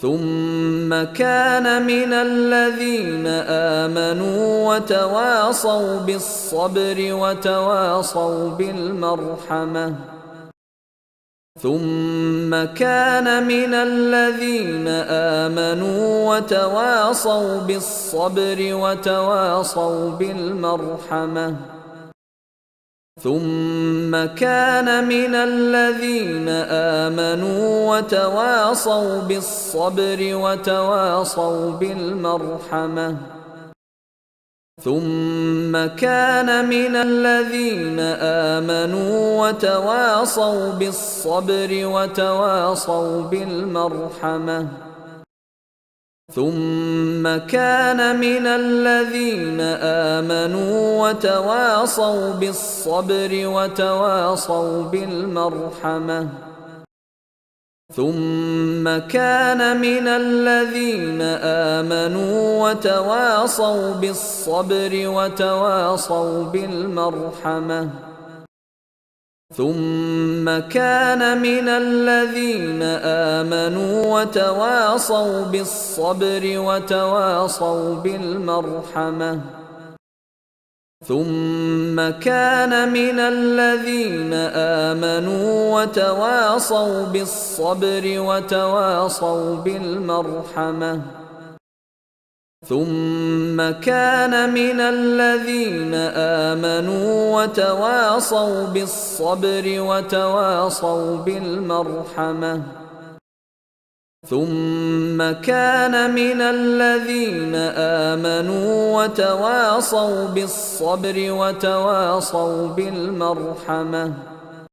ثم كان من الذين آمنوا وتواصوا بالصبر وتواصوا بالمرحمة ثم كان من الذين آمنوا وتواصوا بالصبر وتواصوا بالمرحمة ثم كان من الذين آمنوا وتواصوا بالصبر وتواصوا بالمرحمة ثم كان من الذين آمنوا وتواصوا بالصبر وتواصوا بالمرحمة ثم كان من الذين آمنوا وتواصوا بالصبر وتواصوا بالمرحمة ثم كان من الذين آمنوا وتواصوا بالصبر وتواصوا بالمرحمة ثم كان من الذين آمنوا وتواصوا بالصبر وتواصوا بالمرحمة ثم كان من الذين آمنوا وتواصوا بالصبر وتواصوا بالمرحمة ثم كان من الذين آمنوا وتواصوا بالصبر وتواصوا بالمرحمة ثم كان من الذين آمنوا وتواصوا بالصبر وتواصوا بالمرحمة